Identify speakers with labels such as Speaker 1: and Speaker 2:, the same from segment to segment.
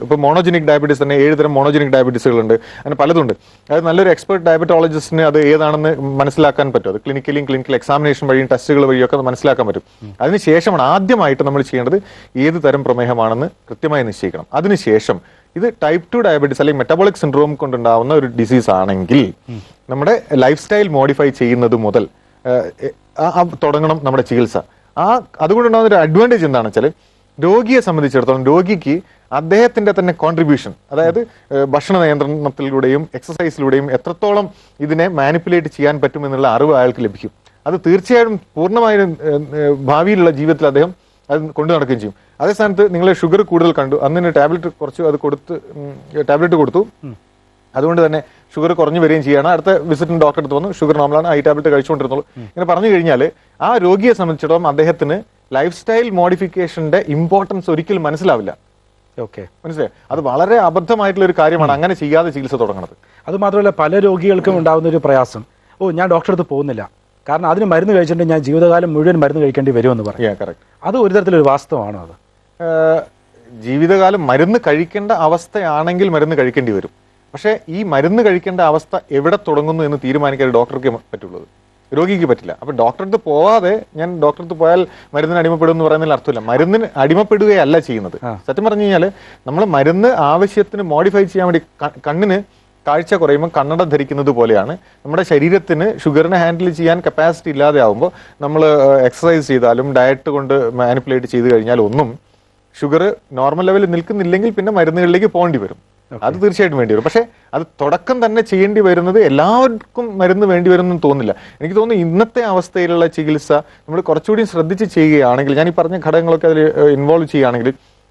Speaker 1: ഇപ്പോൾ മോണോജനിക് ഡയബറ്റീസ് തന്നെ 7 തരം മോണോജനിക് ഡയബറ്റീസുകളുണ്ട്, അങ്ങനെ പലതുണ്ട്. അത് നല്ലൊരു എക്സ്പെർട്ട് ഡയബറ്റോളജിസ്റ്റിന് അത് ഏതാണെന്ന് മനസ്സിലാക്കാൻ പറ്റും. അത് ക്ലിനിക്കൽ എക്സാമിനേഷൻ വഴിയും ടെസ്റ്റുകൾ വഴിയൊക്കെ അത് മനസ്സിലാക്കാൻ പറ്റും. അതിനുശേഷമാണ് ആദ്യമായിട്ട് നമ്മൾ ചെയ്യേണ്ടത് ഏത് തരം പ്രമേഹമാണെന്ന് കൃത്യമായി നിശ്ചയിക്കണം. അതിനുശേഷം ഇത് ടൈപ്പ് 2 ഡയബറ്റീസ് അല്ലെങ്കിൽ മെറ്റബോളിക് സിൻഡ്രോം കൊണ്ടുണ്ടാവുന്ന ഒരു ഡിസീസ് ആണെങ്കിൽ നമ്മുടെ ലൈഫ് സ്റ്റൈൽ മോഡിഫൈ ചെയ്യുന്നത് മുതൽ തുടങ്ങണം നമ്മുടെ ചികിത്സ. അതുകൊണ്ടുണ്ടാകുന്ന ഒരു അഡ്വാൻറ്റേജ് എന്താണെന്ന് വെച്ചാൽ രോഗിയെ സംബന്ധിച്ചിടത്തോളം രോഗിക്ക് അദ്ദേഹത്തിന്റെ തന്നെ കോൺട്രിബ്യൂഷൻ, അതായത് ഭക്ഷണ നിയന്ത്രണത്തിലൂടെയും എക്സസൈസിലൂടെയും എത്രത്തോളം ഇതിനെ മാനിപ്പുലേറ്റ് ചെയ്യാൻ പറ്റും എന്നുള്ള അറിവ് അയാൾക്ക് ലഭിക്കും. അത് തീർച്ചയായും പൂർണ്ണമായും ഭാവിയിലുള്ള ജീവിതത്തിൽ അദ്ദേഹം അത് കൊണ്ടു നടക്കുകയും ചെയ്യും. അതേ സ്ഥാനത്ത് നിങ്ങൾ ഷുഗർ കൂടുതൽ കണ്ടു, അന്നിന് ടാബ്ലറ്റ് കുറച്ച് അത് ടാബ്ലറ്റ് കൊടുത്തു, അതുകൊണ്ട് തന്നെ ഷുഗർ കുറഞ്ഞു വരികയും ചെയ്യാണ്. അടുത്ത വിസിറ്റിന് ഡോക്ടർ അടുത്ത് വന്നു, ഷുഗർ നോർമലാണ്, ഈ ടാബ്ലറ്റ് കഴിച്ചുകൊണ്ടിരുന്നുള്ളൂ. ഇങ്ങനെ പറഞ്ഞു കഴിഞ്ഞാൽ ആ രോഗിയെ സംബന്ധിച്ചിടത്തോളം അദ്ദേഹത്തിന് ലൈഫ് സ്റ്റൈൽ മോഡിഫിക്കേഷന്റെ ഇമ്പോർട്ടൻസ് ഒരിക്കലും മനസ്സിലാവില്ല. മനസ്സിലായി? അത് വളരെ അബദ്ധമായിട്ടുള്ള ഒരു കാര്യമാണ് അങ്ങനെ ചെയ്യാതെ ചികിത്സ തുടങ്ങുന്നത്.
Speaker 2: അത് മാത്രമല്ല, പല രോഗികൾക്കും ഉണ്ടാകുന്ന ഒരു പ്രയാസം, ഞാൻ ഡോക്ടറെ അടുത്ത് പോകുന്നില്ല, കാരണം അതിന് മരുന്ന് കഴിച്ചിട്ടുണ്ടെങ്കിൽ ഞാൻ ജീവിതകാലം മുഴുവൻ മരുന്ന് കഴിക്കേണ്ടി വരുമെന്ന് പറയും. അത് ഒരു തരത്തിലൊരു വാസ്തവമാണോ? അത്
Speaker 1: ജീവിതകാലം മരുന്ന് കഴിക്കേണ്ട അവസ്ഥയാണെങ്കിൽ മരുന്ന് കഴിക്കേണ്ടി വരും. പക്ഷേ ഈ മരുന്ന് കഴിക്കേണ്ട അവസ്ഥ എവിടെ തുടങ്ങുന്നു എന്ന് തീരുമാനിക്കാൻ ഡോക്ടർക്ക് പറ്റുള്ളത്, രോഗിക്ക് പറ്റില്ല. അപ്പൊ ഡോക്ടറെ അടുത്ത് പോവാതെ ഞാൻ ഡോക്ടറെ അടുത്ത് പോയാൽ മരുന്നിന് അടിമപ്പെടും എന്ന് പറയുന്നതിൽ അർത്ഥമില്ല. മരുന്നിന് അടിമപ്പെടുകയല്ല ചെയ്യുന്നത്. സത്യം പറഞ്ഞു കഴിഞ്ഞാൽ നമ്മൾ മരുന്ന് ആവശ്യത്തിന് മോഡിഫൈ ചെയ്യാൻ വേണ്ടി കണ്ണിന് കാഴ്ച കുറയുമ്പോൾ കണ്ണട ധരിക്കുന്നത് പോലെയാണ് നമ്മുടെ ശരീരത്തിന് ഷുഗറിനെ ഹാൻഡിൽ ചെയ്യാൻ കപ്പാസിറ്റി ഇല്ലാതെ ആകുമ്പോൾ നമ്മൾ എക്സസൈസ് ചെയ്താലും ഡയറ്റ് കൊണ്ട് മാനിപ്പുലേറ്റ് ചെയ്ത് കഴിഞ്ഞാൽ ഒന്നും ഷുഗർ നോർമൽ ലെവലിൽ നിൽക്കുന്നില്ലെങ്കിൽ പിന്നെ മരുന്നുകളിലേക്ക് പോകേണ്ടി വരും. അത് തീർച്ചയായിട്ടും വേണ്ടി വരും. പക്ഷെ അത് തുടക്കം തന്നെ ചെയ്യേണ്ടി വരുന്നത് എല്ലാവർക്കും മരുന്ന് വേണ്ടി വരുമെന്ന് തോന്നുന്നില്ല. എനിക്ക് തോന്നുന്നു ഇന്നത്തെ അവസ്ഥയിലുള്ള ചികിത്സ നമ്മൾ കുറച്ചുകൂടി ശ്രദ്ധിച്ച് ചെയ്യുകയാണെങ്കിൽ, ഞാൻ ഈ പറഞ്ഞ ഘടകങ്ങളൊക്കെ അതിൽ ഇൻവോൾവ് ചെയ്യുകയാണെങ്കിൽ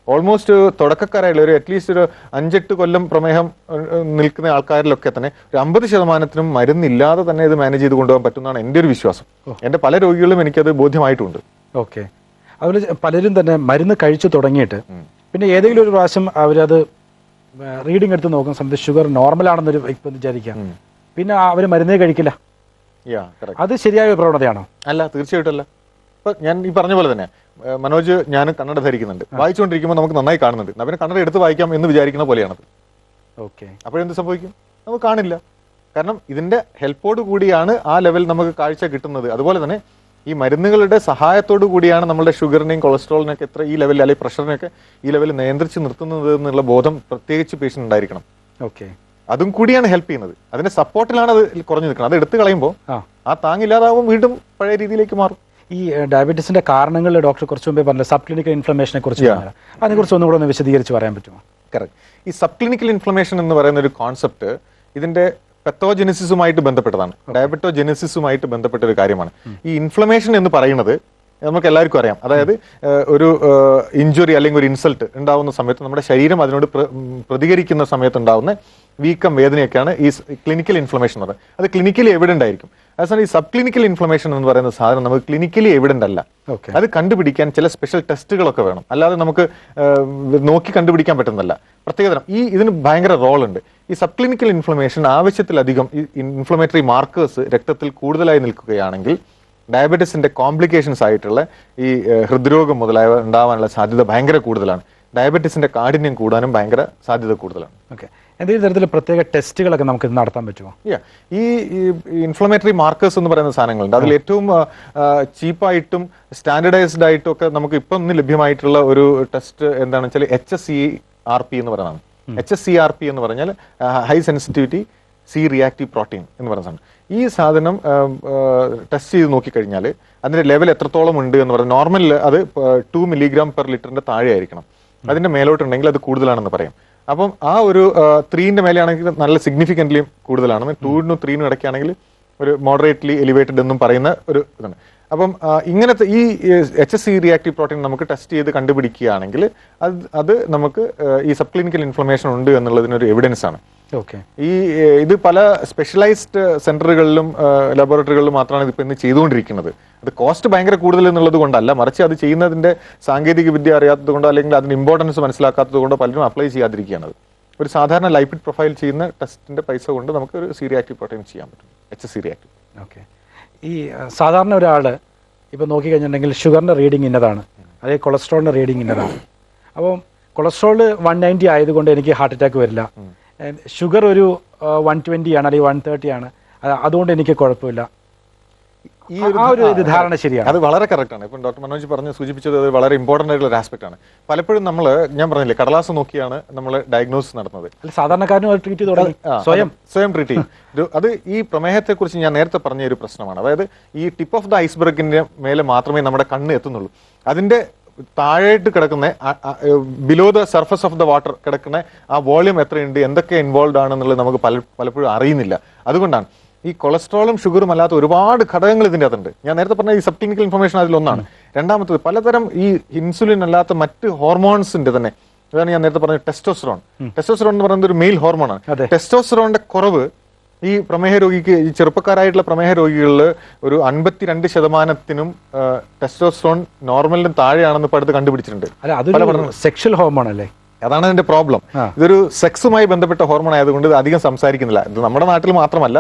Speaker 1: ഓൾമോസ്റ്റ് തുടക്കക്കാരായുള്ള ഒരു അറ്റ്ലീസ്റ്റ് ഒരു 5-8 കൊല്ലം പ്രമേഹം നിൽക്കുന്ന ആൾക്കാരിലൊക്കെ തന്നെ ഒരു 50% മരുന്നില്ലാതെ തന്നെ ഇത് മാനേജ് ചെയ്ത് കൊണ്ടുപോകാൻ പറ്റുന്നതാണ് എൻ്റെ ഒരു വിശ്വാസം. എൻ്റെ പല രോഗികളും എനിക്കത് ബോധ്യമായിട്ടുണ്ട്.
Speaker 2: ഓക്കെ. അതുപോലെ പലരും തന്നെ മരുന്ന് കഴിച്ചു തുടങ്ങിയിട്ട് പിന്നെ ഏതെങ്കിലും ഒരു പ്രാവശ്യം അവരത് റീഡിംഗ് എടുത്ത് നോക്കുന്ന സമയത്ത് ഷുഗർ നോർമൽ ആണെന്നൊരു വിചാരിക്കാം, പിന്നെ അവർ മരുന്നേ കഴിക്കില്ല. അത് ശരിയായ പ്രവണതയാണോ?
Speaker 1: അല്ല, തീർച്ചയായിട്ടും അല്ല. ഇപ്പൊ ഞാൻ ഈ പറഞ്ഞ പോലെ തന്നെ മനോജ്, ഞാൻ കണ്ണട ധരിക്കുന്നുണ്ട്, വായിച്ചുകൊണ്ടിരിക്കുമ്പോൾ നമുക്ക് നന്നായി കാണുന്നുണ്ട്, അവന് കണ്ണട എടുത്ത് വായിക്കാം എന്ന് വിചാരിക്കുന്ന പോലെയാണത്.
Speaker 2: ഓക്കെ.
Speaker 1: അപ്പോഴെന്ത് സംഭവിക്കും? നമുക്ക് കാണില്ല. കാരണം ഇതിന്റെ ഹെൽപ്പോട് കൂടിയാണ് ആ ലെവൽ നമുക്ക് കാഴ്ച കിട്ടുന്നത്. അതുപോലെ തന്നെ ഈ മരുന്നുകളുടെ സഹായത്തോടു കൂടിയാണ് നമ്മുടെ ഷുഗറിനെയും കൊളസ്ട്രോളിനെയൊക്കെ ഈ ലെവലിൽ അല്ലെങ്കിൽ പ്രഷറിനെയൊക്കെ ഈ ലെവലിൽ നിയന്ത്രിച്ച് നിർത്തുന്നത് എന്നുള്ള ബോധം പ്രത്യേകിച്ച് പേഷ്യന്റ് ഉണ്ടായിരിക്കണം.
Speaker 2: ഓക്കെ.
Speaker 1: അതും കൂടിയാണ് ഹെൽപ്പ് ചെയ്യുന്നത്. അതിന്റെ സപ്പോർട്ടിലാണ് അത് കുറഞ്ഞു നിൽക്കുന്നത്. അത് എടുത്തു കളയുമ്പോൾ ആ താങ്ങില്ലാതാവും, വീണ്ടും പഴയ രീതിയിലേക്ക് മാറും.
Speaker 2: ഈ ഡയബറ്റീസിന്റെ കാരണങ്ങൾ ഡോക്ടർ കുറച്ച് മുമ്പേ പറഞ്ഞത് സബ് ക്ലിനിക്കൽ ഇൻഫ്ലമേഷനെ കുറിച്ച്, അതിനെക്കുറിച്ച് ഒന്നും കൂടെ ഒന്ന് വിശദീകരിച്ച് പറയാൻ പറ്റുമോ?
Speaker 1: കറക്റ്റ്. ഈ സബ് ക്ലിനിക്കൽ ഇൻഫ്ലമേഷൻ എന്ന് പറയുന്ന ഒരു കോൺസെപ്റ്റ് ഇതിന്റെ പെത്തോജെനിസിസുമായിട്ട് ബന്ധപ്പെട്ടതാണ്, ഡയബറ്റോജെനിസിസുമായിട്ട് ബന്ധപ്പെട്ട ഒരു കാര്യമാണ്. ഈ ഇൻഫ്ലമേഷൻ എന്ന് പറയുന്നത് നമുക്ക് എല്ലാവർക്കും അറിയാം. അതായത് ഒരു ഇഞ്ചുറി അല്ലെങ്കിൽ ഒരു ഇൻസൾട്ട് ഉണ്ടാവുന്ന സമയത്ത് നമ്മുടെ ശരീരം അതിനോട് പ്രതികരിക്കുന്ന സമയത്ത് ഉണ്ടാവുന്ന വീക്കം, വേദനയൊക്കെയാണ് ഈ ക്ലിനിക്കൽ ഇൻഫ്ലമേഷൻ എന്ന് പറയുന്നത്. അത് ക്ലിനിക്കലി എവിഡന്റ് ആയിരിക്കും. അതേസമയം ഈ സബ് ക്ലിനിക്കൽ ഇൻഫ്ലമേഷൻ എന്ന് പറയുന്ന സാധനം നമുക്ക് ക്ലിനിക്കലി എവിഡന്റ് അല്ല. അത് കണ്ടുപിടിക്കാൻ ചില സ്പെഷ്യൽ ടെസ്റ്റുകളൊക്കെ വേണം, അല്ലാതെ നമുക്ക് നോക്കി കണ്ടുപിടിക്കാൻ പറ്റുന്നതല്ല. പ്രത്യേകതരം ഇതിന് ഭയങ്കര റോൾ ഉണ്ട്. ഈ സബ് ക്ലിനിക്കൽ ഇൻഫ്ലമേഷൻ ആവശ്യത്തിലധികം ഇൻഫ്ലമേറ്ററി മാർക്കേഴ്സ് രക്തത്തിൽ കൂടുതലായി നിൽക്കുകയാണെങ്കിൽ ഡയബറ്റീസിന്റെ കോംപ്ലിക്കേഷൻസ് ആയിട്ടുള്ള ഈ ഹൃദ്രോഗം മുതലായവ ഉണ്ടാവാനുള്ള സാധ്യത ഭയങ്കര കൂടുതലാണ്. ഡയബറ്റീസിന്റെ കാഠിന്യം കൂടാനും ഭയങ്കര സാധ്യത കൂടുതലാണ്.
Speaker 2: ഓക്കെ. എന്തെങ്കിലും തരത്തിൽ പ്രത്യേക ടെസ്റ്റുകളൊക്കെ നമുക്ക് നടത്താൻ പറ്റുമോ?
Speaker 1: ഈ ഇൻഫ്ലമേറ്ററി മാർക്കേഴ്സ് എന്ന് പറയുന്ന സാധനങ്ങളുണ്ട്. അതിൽ ഏറ്റവും ചീപ്പായിട്ടും സ്റ്റാൻഡർഡൈസ്ഡ് ആയിട്ടും ഒക്കെ നമുക്ക് ഇപ്പം ഇന്ന് ലഭ്യമായിട്ടുള്ള ഒരു ടെസ്റ്റ് എന്താണെന്ന് വെച്ചാൽ HSCRP എന്ന് പറയുന്നതാണ്. HSCRP എന്ന് പറഞ്ഞാൽ high sensitivity C reactive protein എന്ന് പറയുന്ന സാധനം. ഈ സാധനം ടെസ്റ്റ് ചെയ്ത് നോക്കിക്കഴിഞ്ഞാൽ അതിന്റെ ലെവൽ എത്രത്തോളം ഉണ്ട് എന്ന് പറയുന്നത് നോർമലിൽ അത് 2 mg/L താഴെ ആയിരിക്കണം. അതിന്റെ മേലോട്ടുണ്ടെങ്കിൽ അത് കൂടുതലാണെന്ന് പറയും. അപ്പം ആ ഒരു 3ന്റെ മേലെയാണെങ്കിൽ നല്ല സിഗ്നിഫിക്കൻ്റ്ലി കൂടുതലാണ്. 2നും 3നും ഇടയ്ക്കാണെങ്കിൽ ഒരു മോഡറേറ്റ്ലി എലിവേറ്റഡ് എന്നും പറയുന്ന ഒരു ഇതാണ്. അപ്പം ഇങ്ങനത്തെ ഈ HSC റിയാക്റ്റീവ് പ്രോട്ടീൻ നമുക്ക് ടെസ്റ്റ് ചെയ്ത് കണ്ടുപിടിക്കുകയാണെങ്കിൽ അത് നമുക്ക് ഈ സബ് ക്ലിനിക്കൽ ഇൻഫ്ലമേഷൻ ഉണ്ട് എന്നുള്ളതിനൊരു എവിഡൻസ് ആണ്. ഇത് പല സ്പെഷ്യലൈസ്ഡ് സെന്ററുകളിലും ലബോറട്ടറികളിലും മാത്രമാണ് ഇതിപ്പോൾ ഇന്ന് ചെയ്തുകൊണ്ടിരിക്കുന്നത്. അത് കോസ്റ്റ് ഭയങ്കര കൂടുതൽ എന്നുള്ളത് കൊണ്ടല്ല, മറിച്ച് അത് ചെയ്യുന്നതിന്റെ സാങ്കേതിക വിദ്യ അറിയാത്തത് കൊണ്ടോ അല്ലെങ്കിൽ അതിന്റെ ഇമ്പോർട്ടൻസ് മനസ്സിലാക്കാത്തത് കൊണ്ടോ പലരും അപ്ലൈ ചെയ്യാതിരിക്കുകയാണ്. ഒരു സാധാരണ ലൈപ്പിഡ് പ്രൊഫൈൽ ചെയ്യുന്ന ടെസ്റ്റിന്റെ പൈസ കൊണ്ട് നമുക്ക് ഒരു സി റിയാക്റ്റീവ് പ്രോട്ടീൻ ചെയ്യാൻ പറ്റും, HSC റിയാക്റ്റീവ്.
Speaker 2: ഓക്കെ. ഈ സാധാരണ ഒരാൾ ഇപ്പം നോക്കിക്കഴിഞ്ഞിട്ടുണ്ടെങ്കിൽ ഷുഗറിന്റെ റീഡിങ് ഇന്നതാണ്, അതേ കൊളസ്ട്രോളിന്റെ റീഡിങ് ഇന്നതാണ്. അപ്പോൾ കൊളസ്ട്രോൾ 190 ആയതുകൊണ്ട് എനിക്ക് ഹാർട്ട് അറ്റാക്ക് വരില്ല, ഷുഗർ ഒരു 120 ആണ് അല്ലെങ്കിൽ 130 ആണ്, അതുകൊണ്ട് എനിക്ക് കുഴപ്പമില്ല.
Speaker 1: ഈ
Speaker 2: ഒരു ധാരണ ശരിയാണ്.
Speaker 1: അത് വളരെ കറക്റ്റ് ആണ്. ഇപ്പം ഡോക്ടർ മനോജ് സൂചിപ്പിച്ചത് അത് വളരെ ഇമ്പോർട്ടന്റ് ആയിട്ടുള്ള ഒരു ആസ്പെക്ട് ആണ്. പലപ്പോഴും ഞാൻ പറഞ്ഞില്ലേ, കടലാസ് നോക്കിയാണ് നമ്മൾ ഡയഗ്നോസിസ് നടത്തുന്നത്.
Speaker 2: സാധാരണക്കാരനും ട്രീറ്റ് ചെയ്ത് തുടങ്ങി,
Speaker 1: സ്വയം ട്രീറ്റ് ചെയ്യും. അത് ഈ പ്രമേഹത്തെ കുറിച്ച് ഞാൻ നേരത്തെ പറഞ്ഞ ഒരു പ്രശ്നമാണ്. അതായത് ഈ ടിപ്പ് ഓഫ് ദ ഐസ്ബർഗിന്റെ മേലെ മാത്രമേ നമ്മുടെ കണ്ണ് എത്തുന്നുള്ളൂ. അതിന്റെ താഴേട്ട് കിടക്കുന്ന below the surface of the water കിടക്കുന്ന ആ വോള്യൂം എത്രയുണ്ട്, എന്തൊക്കെ ഇൻവോൾവ് ആണെന്നുള്ളത് നമുക്ക് പലപ്പോഴും അറിയുന്നില്ല. അതുകൊണ്ടാണ് ഈ കൊളസ്ട്രോളും ഷുഗറും അല്ലാത്ത ഒരുപാട് ഘടകങ്ങൾ ഇതിൻ്റെ അകത്തുണ്ട്. ഞാൻ നേരത്തെ പറഞ്ഞ ഈ സബ് ക്ലിനിക്കൽ ഇൻഫർമേഷൻ അതിലൊന്നാണ്. രണ്ടാമത്തത് പലതരം ഈ ഇൻസുലിൻ അല്ലാത്ത മറ്റ് ഹോർമോൺസിന്റെ തന്നെ, അതാണ് ഞാൻ നേരത്തെ പറഞ്ഞ ടെസ്റ്റോസ്റ്ററോൺ. ടെസ്റ്റോസ്റ്ററോൺ എന്ന് പറയുന്നത് ഒരു മെയിൽ ഹോർമോണാണ്. ടെസ്റ്റോസ്റ്ററോണിന്റെ കുറവ് ഈ പ്രമേഹ രോഗിക്ക്, ഈ ചെറുപ്പക്കാരായിട്ടുള്ള പ്രമേഹ രോഗികളിൽ ഒരു 52% ടെസ്റ്റോസ്റ്ററോൺ നോർമലിനും താഴെയാണെന്ന് ഇപ്പോൾ അടുത്ത് കണ്ടുപിടിച്ചിട്ടുണ്ട്.
Speaker 2: സെക്ഷൽ ഹോർമോൺ അല്ലേ?
Speaker 1: അതാണ് അതിന്റെ പ്രോബ്ലം. ഇതൊരു സെക്സുമായി ബന്ധപ്പെട്ട ഹോർമോൺ ആയതുകൊണ്ട് ഇത് അധികം സംസാരിക്കുന്നില്ല. ഇത് നമ്മുടെ നാട്ടിൽ മാത്രമല്ല,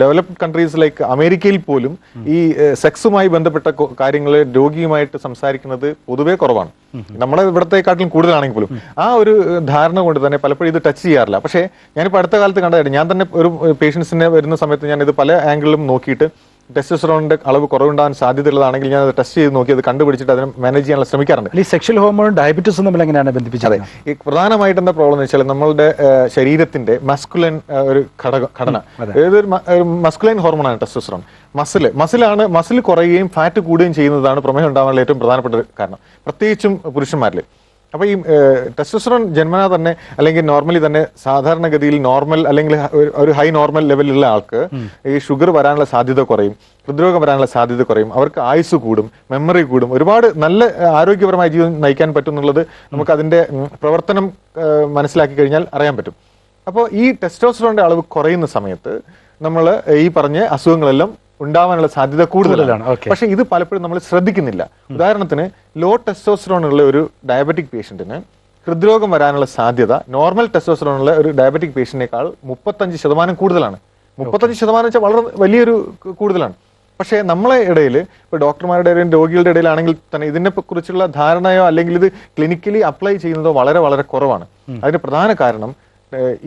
Speaker 1: ഡെവലപ്ഡ് കൺട്രീസ് ലൈക്ക് അമേരിക്കയിൽ പോലും ഈ സെക്സുമായി ബന്ധപ്പെട്ട കാര്യങ്ങൾ രോഗിയുമായിട്ട് സംസാരിക്കുന്നത് പൊതുവേ കുറവാണ്. നമ്മുടെ ഇവിടത്തെക്കാട്ടിലും കൂടുതലാണെങ്കിൽ പോലും ആ ഒരു ധാരണ കൊണ്ട് തന്നെ പലപ്പോഴും ഇത് ടച്ച് ചെയ്യാറില്ല. പക്ഷേ ഞാനിപ്പോൾ അടുത്ത കാലത്ത് കണ്ടതായിട്ട്, ഞാൻ തന്നെ ഒരു പേഷ്യൻസിനെ വരുന്ന സമയത്ത് ഞാൻ ഇത് പല ആംഗിളിലും നോക്കിയിട്ട് ടെസ്റ്റോസ്റ്ററോണിന്റെ അളവ് കുറവുണ്ടാകാൻ സാധ്യതയുള്ളതാണെങ്കിൽ ഞാൻ അത് ടെസ്റ്റ് ചെയ്ത് നോക്കി അത് കണ്ടുപിടിച്ചിട്ട് അതിനെ മാനേജ് ചെയ്യാനുള്ള ശ്രമിക്കാറുണ്ട്.
Speaker 2: ഈ സെക്ഷൽ ഹോർമോൺ ഡയബറ്റീസും തമ്മിൽ എങ്ങനെയാണ് ബന്ധിപ്പിച്ചത്?
Speaker 1: ഈ പ്രധാനമായിട്ട് എന്താ പ്രോബ്ലം എന്ന് വെച്ചാൽ നമ്മളുടെ ശരീരത്തിന്റെ മസ്കുലൈൻ ഒരു ഘടന, ഏതൊരു മസ്കുലൈൻ ഹോർമോണാണ് ടെസ്റ്റോസ്റ്ററോൺ. മസിൽ കുറയുകയും ഫാറ്റ് കൂടുകയും ചെയ്യുന്നതാണ് പ്രമേഹം ഉണ്ടാകാനുള്ള ഏറ്റവും പ്രധാനപ്പെട്ട കാരണം, പ്രത്യേകിച്ചും പുരുഷന്മാരിൽ. അപ്പൊ ഈ ടെസ്റ്റോസ്റ്ററോൺ ജന്മനാ തന്നെ അല്ലെങ്കിൽ നോർമലി തന്നെ സാധാരണഗതിയിൽ നോർമൽ അല്ലെങ്കിൽ ഒരു ഹൈ നോർമൽ ലെവലിലുള്ള ആൾക്ക് ഈ ഷുഗർ വരാനുള്ള സാധ്യത കുറയും, ഹൃദ്രോഗം വരാനുള്ള സാധ്യത കുറയും, അവർക്ക് ആയുസ് കൂടും, മെമ്മറി കൂടും, ഒരുപാട് നല്ല ആരോഗ്യപരമായ ജീവിതം നയിക്കാൻ പറ്റും എന്നുള്ളത് നമുക്ക് അതിന്റെ പ്രവർത്തനം മനസ്സിലാക്കി കഴിഞ്ഞാൽ അറിയാൻ പറ്റും. അപ്പോൾ ഈ ടെസ്റ്റോസ്റ്ററോണിന്റെ അളവ് കുറയുന്ന സമയത്ത് നമ്മൾ ഈ പറഞ്ഞ അസുഖങ്ങളെല്ലാം ഉണ്ടാവാനുള്ള സാധ്യത കൂടുതലാണ്. പക്ഷെ ഇത് പലപ്പോഴും നമ്മൾ ശ്രദ്ധിക്കുന്നില്ല. ഉദാഹരണത്തിന് ലോ ടെസ്റ്റോസ്റ്ററോൺ ഉള്ള ഒരു ഡയബറ്റിക് പേഷ്യന്റിന് ഹൃദ്രോഗം വരാനുള്ള സാധ്യത നോർമൽ ടെസ്റ്റോസ്റ്ററോൺ ഉള്ള ഒരു ഡയബറ്റിക് പേഷ്യന്റിനേക്കാൾ 35% കൂടുതലാണ്. 35% വെച്ചാൽ വളരെ വലിയൊരു കൂടുതലാണ്. പക്ഷേ നമ്മളെ ഇടയിൽ, ഇപ്പോൾ ഡോക്ടർമാരുടെ ഇടയിലും രോഗികളുടെ ഇടയിലാണെങ്കിൽ തന്നെ ഇതിനെ കുറിച്ചുള്ള ധാരണയോ അല്ലെങ്കിൽ ഇത് ക്ലിനിക്കലി അപ്ലൈ ചെയ്യുന്നതോ വളരെ വളരെ കുറവാണ്. അതിന് പ്രധാന കാരണം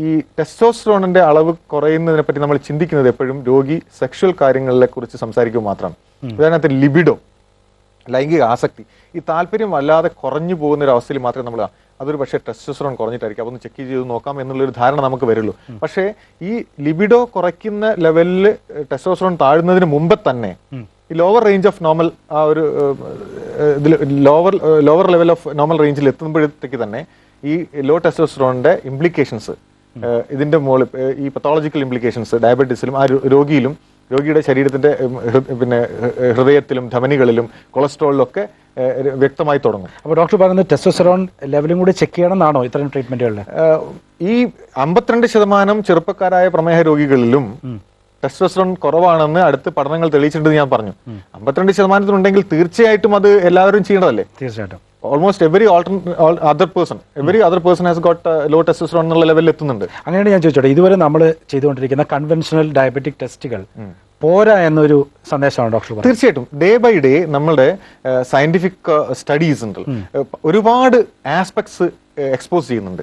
Speaker 1: ഈ ടെസ്റ്റോസ്റ്ററോണിന്റെ അളവ് കുറയുന്നതിനെ പറ്റി നമ്മൾ ചിന്തിക്കുന്നത് എപ്പോഴും രോഗി സെക്ഷൽ കാര്യങ്ങളെ കുറിച്ച് സംസാരിക്കുക മാത്രമാണ്. ഉദാഹരണത്തിന് ലിബിഡോ, ലൈംഗിക ആസക്തി, ഈ താല്പര്യം വല്ലാതെ കുറഞ്ഞു പോകുന്ന ഒരു അവസ്ഥയിൽ മാത്രമേ നമ്മൾ അതൊരു പക്ഷേ ടെസ്റ്റോസ്റ്ററോൺ കുറഞ്ഞിട്ടായിരിക്കും, അതൊന്ന് ചെക്ക് ചെയ്ത് നോക്കാം എന്നുള്ളൊരു ധാരണ നമുക്ക് വരുള്ളൂ. പക്ഷേ ഈ ലിബിഡോ കുറയ്ക്കുന്ന ലെവലിൽ ടെസ്റ്റോസ്റ്ററോൺ താഴുന്നതിന് മുമ്പ് തന്നെ ഈ ലോവർ റേഞ്ച് ഓഫ് നോർമൽ, ആ ഒരു ലോവർ ലെവൽ ഓഫ് നോർമൽ റേഞ്ചിൽ എത്തുമ്പോഴത്തേക്ക് തന്നെ ഈ ലോ ടെസ്റ്റോസ്റ്ററോണിന്റെ ഇംപ്ലിക്കേഷൻസ്, ഇതിന്റെ മുകളിൽ ഈ പത്തോളജിക്കൽ ഇംപ്ലിക്കേഷൻസ് ഡയബറ്റീസിലും ആ രോഗിയുടെ ശരീരത്തിന്റെ പിന്നെ ഹൃദയത്തിലും ധമനികളിലും കൊളസ്ട്രോളിലും ഒക്കെ വ്യക്തമായി തുടങ്ങും.
Speaker 2: അപ്പോൾ ഡോക്ടർ പറയുന്നത് ടെസ്റ്റോസ്റ്ററോൺ ലെവലും കൂടി ചെക്ക് ചെയ്യണം എന്നാണോ ഇത്തരം ട്രീറ്റ്മെന്റുകളിൽ?
Speaker 1: ഈ 52% ചെറുപ്പക്കാരായ പ്രമേഹ രോഗികളിലും ടെസ്റ്റോസ്റ്ററോൺ കുറവാണെന്ന് അടുത്ത് പഠനങ്ങൾ തെളിയിച്ചിട്ടുണ്ടെന്ന് ഞാൻ പറഞ്ഞു. 52% തീർച്ചയായിട്ടും അത് എല്ലാവരും ചെയ്യേണ്ടതല്ലേ?
Speaker 2: തീർച്ചയായിട്ടും.
Speaker 1: Almost every other person has got low testosterone എന്നുള്ള ലെവലിൽ എത്തുന്നുണ്ട്.
Speaker 2: അങ്ങനെയാണ് ഞാൻ ചോദിച്ചോട്ടെ, ഇതുവരെ നമ്മൾ ചെയ്തുകൊണ്ടിരിക്കുന്ന കൺവെൻഷണൽ ഡയബറ്റിക് ടെസ്റ്റുകൾ പോരാ എന്നൊരു സന്ദേശമാണ് ഡോക്ടർ പറഞ്ഞത്.
Speaker 1: തീർച്ചയായിട്ടും ഡേ ബൈ ഡേ നമ്മുടെ സയന്റിഫിക് സ്റ്റഡീസ് ഉണ്ട്, ഒരുപാട് ആസ്പെക്ട്സ് എക്സ്പോസ് ചെയ്യുന്നുണ്ട്.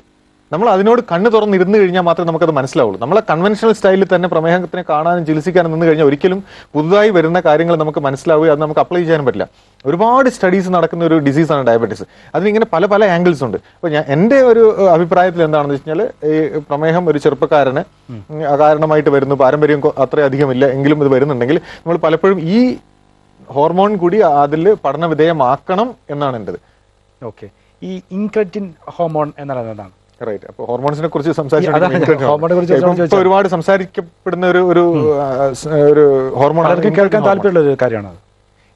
Speaker 1: നമ്മൾ അതിനോട് കണ്ണ് തുറന്നിരുന്ന് കഴിഞ്ഞാൽ മാത്രമേ നമുക്കത് മനസ്സിലാവുള്ളൂ. നമ്മളെ കൺവെൻഷണൽ സ്റ്റൈലിൽ തന്നെ പ്രമേഹത്തിനെ കാണാനും ചികിത്സിക്കാനും നിന്ന് കഴിഞ്ഞാൽ ഒരിക്കലും പുതുതായി വരുന്ന കാര്യങ്ങൾ നമുക്ക് മനസ്സിലാവുകയോ അത് നമുക്ക് അപ്ലൈ ചെയ്യാനും പറ്റില്ല. ഒരുപാട് സ്റ്റഡീസ് നടക്കുന്ന ഒരു ഡിസീസാണ് ഡയബറ്റീസ്. അതിനിങ്ങനെ പല പല ആംഗിൾസ് ഉണ്ട്. അപ്പോൾ എൻ്റെ ഒരു അഭിപ്രായത്തിൽ എന്താണെന്ന് വെച്ചാൽ, ഈ പ്രമേഹം ഒരു ചെറുപ്പക്കാരന് അകാരണമായിട്ട് വരുന്നു, പാരമ്പര്യം അത്രയധികം ഇല്ല എങ്കിലും ഇത് വരുന്നുണ്ടെങ്കിൽ നമ്മൾ പലപ്പോഴും ഈ ഹോർമോൺ കൂടി അതിൽ പഠന വിധേയമാക്കണം എന്നാണ് എൻ്റെത്.
Speaker 2: ഓക്കെ, ഈ ഇൻക്രെറ്റിൻ ഹോർമോൺ എന്നാണ്
Speaker 1: റൈറ്റ്. അപ്പോൾ ഹോർമോൺസിനെ കുറിച്ച് സംസാരിച്ചു ഒരുപാട് സംസാരിക്കപ്പെടുന്ന ഒരു ഹോർമോൺ
Speaker 2: കേൾക്കാൻ താല്പര്യമുള്ള ഒരു കാര്യമാണ്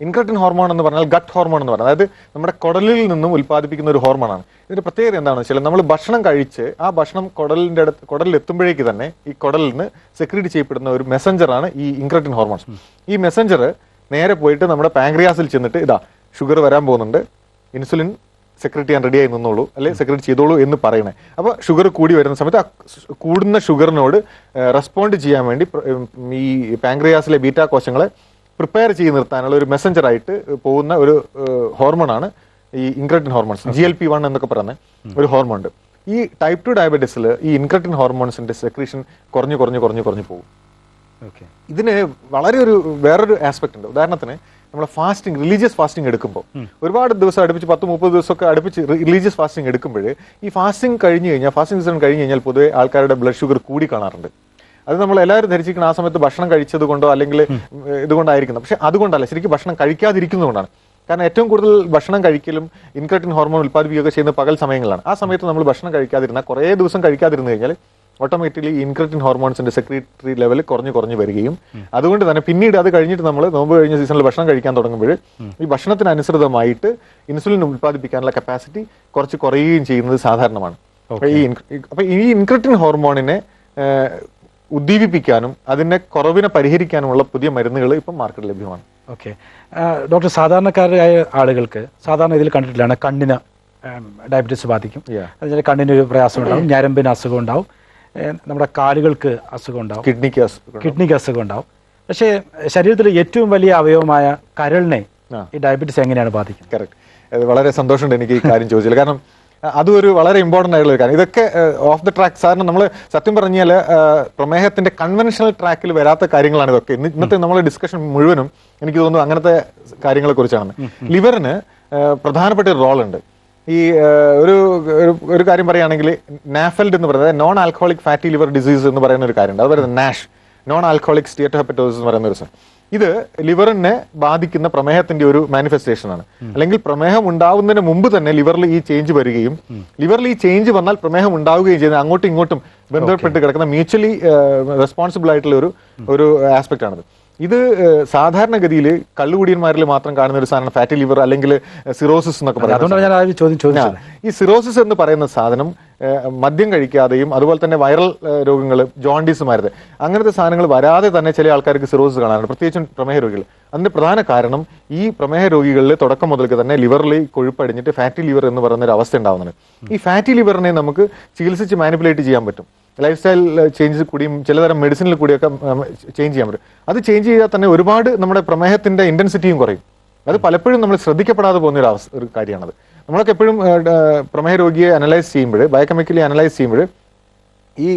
Speaker 1: ഇൻക്രെറ്റിൻ ഹോർമോൺ എന്ന് പറഞ്ഞാൽ ഗട്ട് ഹോർമോൺ എന്ന് പറഞ്ഞാൽ, അതായത് നമ്മുടെ കുടലിൽ നിന്നും ഉൽപ്പാദിപ്പിക്കുന്ന ഒരു ഹോർമോണാണ്. ഇതിന്റെ പ്രത്യേകത എന്താണെന്ന് വെച്ചാൽ, നമ്മൾ ഭക്ഷണം കഴിച്ച് ആ ഭക്ഷണം കുടലിൽ എത്തുമ്പോഴേക്ക് തന്നെ ഈ കുടലിൽ നിന്ന് സെക്രീറ്റ് ചെയ്യപ്പെടുന്ന ഒരു മെസഞ്ചറാണ് ഈ ഇൻക്രെറ്റിൻ ഹോർമോൺസ്. ഈ മെസഞ്ചർ നേരെ പോയിട്ട് നമ്മുടെ പാങ്ക്രിയാസിൽ ചെന്നിട്ട് ഇതാ ഷുഗർ വരാൻ പോകുന്നുണ്ട്, ഇൻസുലിൻ സെക്രറ്റ് ചെയ്യാൻ റെഡിയായി നിന്നോളൂ, അല്ലെങ്കിൽ സെക്രറ്റ് ചെയ്തോളൂ എന്ന് പറയണേ. അപ്പോൾ ഷുഗർ കൂടി വരുന്ന സമയത്ത് ആ കൂടുന്ന ഷുഗറിനോട് റെസ്പോണ്ട് ചെയ്യാൻ വേണ്ടി ഈ പാങ്ക്രിയാസിലെ ബീറ്റാ കോശങ്ങളെ പ്രിപ്പയർ ചെയ്ത് നിർത്താനുള്ള ഒരു മെസ്സഞ്ചറായിട്ട് പോകുന്ന ഒരു ഹോർമോണാണ് ഈ ഇൻക്രെറ്റിൻ ഹോർമോൺസ് GLP-1 എന്നൊക്കെ പറയുന്ന ഒരു ഹോർമോൺ ഉണ്ട്. ഈ ടൈപ്പ് 2 ഡയബറ്റീസിൽ ഈ ഇൻക്രെറ്റിൻ ഹോർമോൺസിന്റെ സെക്രീഷൻ കുറഞ്ഞു പോകും. ഇതിന് വളരെ വേറൊരു ആസ്പെക്ട് ഉണ്ട്. ഉദാഹരണത്തിന് നമ്മൾ ഫാസ്റ്റിംഗ്, റിലീജിയസ് ഫാസ്റ്റിംഗ് എടുക്കുമ്പോൾ ഒരുപാട് ദിവസം അടുപ്പിച്ച് 10-30 ദിവസമൊക്കെ അടുപ്പിച്ച് റിലീജിയസ് ഫാസ്റ്റിംഗ് എടുക്കുമ്പോൾ ഈ ഫാസ്റ്റിംഗ് സീസൺ കഴിഞ്ഞ് കഴിഞ്ഞാൽ പൊതുവെ ആൾക്കാരുടെ ബ്ലഡ് ഷുഗർ കൂടി കാണാറുണ്ട്. അത് നമ്മൾ എല്ലാവരും ധരിച്ചിരിക്കുന്ന ആ സമയത്ത് ഭക്ഷണം കഴിച്ചത് കൊണ്ടോ അല്ലെങ്കിൽ ഇതുകൊണ്ടായിരിക്കുന്നത്. പക്ഷെ അതുകൊണ്ടല്ല, ശരിക്കും ഭക്ഷണം കഴിക്കാതിരിക്കുന്നതുകൊണ്ടാണ്. കാരണം ഏറ്റവും കൂടുതൽ ഭക്ഷണം കഴിക്കലും ഇൻക്രെറ്റിൻ ഹോർമോൺ ഉൽപ്പാദിപ്പിക്കുകയൊക്കെ ചെയ്യുന്ന പകൽ സമയങ്ങളാണ്. ആ സമയത്ത് നമ്മൾ ഭക്ഷണം കഴിക്കാതിരുന്നാൽ, കുറേ ദിവസം കഴിക്കാതിരുന്നു കഴിഞ്ഞാൽ ഓട്ടോമാറ്റിക്കലി ഇൻക്രെറ്റിൻ ഹോർമോൺസിന്റെ സെക്രീറ്ററി ലെവൽ കുറഞ്ഞു വരികയും അതുകൊണ്ട് തന്നെ പിന്നീട് അത് കഴിഞ്ഞിട്ട് നമ്മൾ നോമ്പ് കഴിഞ്ഞ സീസണിൽ ഭക്ഷണം കഴിക്കാൻ തുടങ്ങുമ്പോൾ ഈ ഭക്ഷണത്തിന് അനുസൃതമായിട്ട് ഇൻസുലിൻ ഉൽപ്പാദിപ്പിക്കാനുള്ള കപ്പാസിറ്റി കുറയുകയും ചെയ്യുന്നത് സാധാരണമാണ്. അപ്പൊ ഈ ഇൻക്രെറ്റിൻ ഹോർമോണിനെ ഉദ്ദീപിപ്പിക്കാനും അതിന്റെ കുറവിനെ പരിഹരിക്കാനുമുള്ള പുതിയ മരുന്നുകൾ ഇപ്പം മാർക്കറ്റിൽ ലഭ്യമാണ്.
Speaker 2: ഓക്കെ ഡോക്ടർ, സാധാരണക്കാരായ ആളുകൾക്ക് സാധാരണ ഇതിൽ കണ്ടിട്ടില്ലാണ് കണ്ണിന് ഡയബറ്റീസ് ബാധിക്കും. അതുപോലെ കണ്ണിനൊരു പ്രയാസം ഉണ്ടാവും, ഞരമ്പിന് അസുഖം ഉണ്ടാവും, നമ്മുടെ കാലുകൾക്ക് അസുഖം ഉണ്ടാവും, കിഡ്നിക്ക് അസുഖം ഉണ്ടാവും. പക്ഷേ ശരീരത്തിലെ ഏറ്റവും വലിയ അവയവമായ കരളിനെ ഈ ഡയബറ്റീസ് എങ്ങനെയാണ് ബാധിക്കുന്നത്?
Speaker 1: കറക്റ്റ്. വളരെ സന്തോഷമുണ്ട് എനിക്ക് ഈ കാര്യം ചോദിച്ചാൽ. കാരണം അതും ഒരു വളരെ ഇമ്പോർട്ടൻ്റ് ആയിട്ടുള്ള ഒരു കാര്യം. ഇതൊക്കെ ഓഫ് ദ ട്രാക്ക്. സാറിന് നമ്മൾ സത്യം പറഞ്ഞാൽ പ്രമേഹത്തിന്റെ കൺവെൻഷണൽ ട്രാക്കിൽ വരാത്ത കാര്യങ്ങളാണ് ഇതൊക്കെ. ഇന്നത്തെ നമ്മളെ ഡിസ്കഷൻ മുഴുവനും എനിക്ക് തോന്നുന്നു അങ്ങനത്തെ കാര്യങ്ങളെ കുറിച്ചാണ്. ലിവറിന് പ്രധാനപ്പെട്ട ഒരു റോൾ ഉണ്ട്. ഈ ഒരു കാര്യം പറയുകയാണെങ്കിൽ നാഫെൽഡ് എന്ന് പറയുന്നത് non alcoholic fatty liver disease എന്ന് പറയുന്ന ഒരു കാര്യമുണ്ട്. അത് പറയുന്നത് നാഷ്, നോൺ ആൽക്കഹോളിക് സ്റ്റീറ്റോഹെപ്പറ്റോസിസ് എന്ന് പറയുന്ന ഒരു സാധനം. ഇത് ലിവറിനെ ബാധിക്കുന്ന പ്രമേഹത്തിന്റെ ഒരു മാനിഫെസ്റ്റേഷൻ ആണ്. അല്ലെങ്കിൽ പ്രമേഹം ഉണ്ടാവുന്നതിന് മുമ്പ് തന്നെ ലിവറിൽ ഈ ചേഞ്ച് വരികയും ലിവറിൽ ഈ ചേഞ്ച് വന്നാൽ പ്രമേഹം ഉണ്ടാവുകയും ചെയ്യുന്ന അങ്ങോട്ടും ഇങ്ങോട്ടും ബന്ധപ്പെട്ട് കിടക്കുന്ന മ്യൂച്വലി റെസ്പോൺസിബിൾ ആയിട്ടുള്ള ഒരു ആസ്പെക്ട് ആണത്. ഇത് സാധാരണഗതിയിൽ കള്ളുകുടിയന്മാരിൽ മാത്രം കാണുന്ന ഒരു സാധനം ഫാറ്റി ലിവർ അല്ലെങ്കിൽ സിറോസിസ് എന്നൊക്കെ പറയുന്നത്. ഈ സിറോസിസ് എന്ന് പറയുന്ന സാധനം മദ്യം കഴിക്കാതെയും അതുപോലെ തന്നെ വൈറൽ രോഗങ്ങൾ, ജോണ്ടിസ് മരുന്ന്, അങ്ങനത്തെ സാധനങ്ങൾ വരാതെ തന്നെ ചില ആൾക്കാർക്ക് സിറോസിസ് കാണാറുണ്ട്, പ്രത്യേകിച്ചും പ്രമേഹ രോഗികൾ. അതിന്റെ പ്രധാന കാരണം ഈ പ്രമേഹ രോഗികളിൽ തുടക്കം മുതൽക്ക് തന്നെ ലിവറിൽ കൊഴുപ്പടിഞ്ഞിട്ട് ഫാറ്റി ലിവർ എന്ന് പറയുന്ന ഒരു അവസ്ഥ ഉണ്ടാവുന്നുണ്ട്. ഈ ഫാറ്റി ലിവറിനെ നമുക്ക് ചികിത്സിച്ച് മാനിപ്പുലേറ്റ് ചെയ്യാൻ പറ്റും. ലൈഫ് സ്റ്റൈൽ ചേഞ്ചസ് കൂടിയും ചിലതരം മെഡിസിനിൽ കൂടിയൊക്കെ ചേഞ്ച് ചെയ്യാൻ പറ്റും. അത് ചേഞ്ച് ചെയ്താൽ തന്നെ ഒരുപാട് നമ്മുടെ പ്രമേഹത്തിന്റെ ഇന്റൻസിറ്റിയും കുറയും. അത് പലപ്പോഴും നമ്മൾ ശ്രദ്ധിക്കപ്പെടാതെ പോകുന്ന ഒരു കാര്യമാണത്. നമ്മളൊക്കെ എപ്പോഴും പ്രമേഹ രോഗിയെ അനലൈസ് ചെയ്യുമ്പോൾ, ബയോകെമിക്കലി അനലൈസ് ചെയ്യുമ്പോൾ ഈ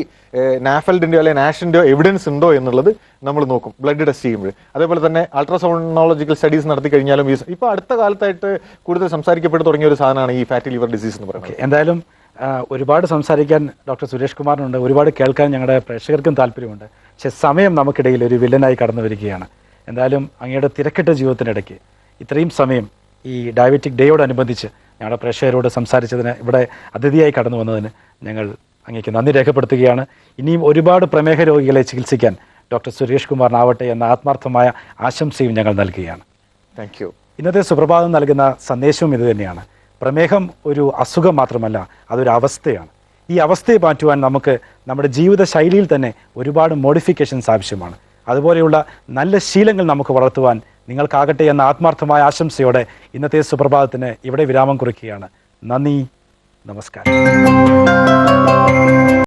Speaker 1: നാഫെൽഡിന്റെയോ അല്ലെങ്കിൽ നാഷിന്റെയോ എവിഡൻസ് ഉണ്ടോ എന്നുള്ളത് നമ്മൾ നോക്കും ബ്ലഡ് ടെസ്റ്റ് ചെയ്യുമ്പോൾ. അതേപോലെ തന്നെ അൾട്രാസോണോളജിക്കൽ സ്റ്റഡീസ് നടത്തി കഴിഞ്ഞാലും ഇപ്പൊ അടുത്ത കാലത്തായിട്ട് കൂടുതൽ സംസാരിക്കപ്പെട്ടു തുടങ്ങിയ ഒരു സാധനമാണ് ഈ ഫാറ്റി ലിവർ ഡിസീസ് എന്ന് പറയുന്നത്.
Speaker 2: എന്തായാലും ഒരുപാട് സംസാരിക്കാൻ ഡോക്ടർ സുരേഷ് കുമാറിനുണ്ട്, ഒരുപാട് കേൾക്കാൻ ഞങ്ങളുടെ പ്രേക്ഷകർക്കും താല്പര്യമുണ്ട്. പക്ഷെ സമയം നമുക്കിടയിൽ ഒരു വില്ലനായി കടന്നു വരികയാണ്. എന്തായാലും അങ്ങയുടെ തിരക്കിട്ട ജീവിതത്തിനിടയ്ക്ക് ഇത്രയും സമയം ഈ ഡയബറ്റിക് ഡേയോടനുബന്ധിച്ച് ഞങ്ങളുടെ പ്രേക്ഷകരോട് സംസാരിച്ചതിന്, ഇവിടെ അതിഥിയായി കടന്നു വന്നതിന് ഞങ്ങൾ അങ്ങേക്ക് നന്ദി രേഖപ്പെടുത്തുകയാണ്. ഇനിയും ഒരുപാട് പ്രമേഹ രോഗികളെ ചികിത്സിക്കാൻ ഡോക്ടർ സുരേഷ് കുമാറിനാവട്ടെ എന്ന ആത്മാർത്ഥമായ ആശംസയും ഞങ്ങൾ നൽകുകയാണ്.
Speaker 1: Thank you.
Speaker 2: ഇന്നത്തെ സുപ്രഭാതം നൽകുന്ന സന്ദേശവും ഇതുതന്നെയാണ്. പ്രമേഹം ഒരു അസുഖം മാത്രമല്ല, അതൊരു അവസ്ഥയാണ്. ഈ അവസ്ഥയെ മാറ്റുവാൻ നമുക്ക് നമ്മുടെ ജീവിത ശൈലിയിൽ തന്നെ ഒരുപാട് മോഡിഫിക്കേഷൻസ് ആവശ്യമാണ്. അതുപോലെയുള്ള നല്ല ശീലങ്ങൾ നമുക്ക് വളർത്തുവാൻ നിങ്ങൾക്കാകട്ടെ എന്ന ആത്മാർത്ഥമായ ആശംസയോടെ ഇന്നത്തെ സുപ്രഭാതത്തിന് ഇവിടെ വിരാമം കുറിക്കുകയാണ്. നന്ദി, നമസ്കാരം.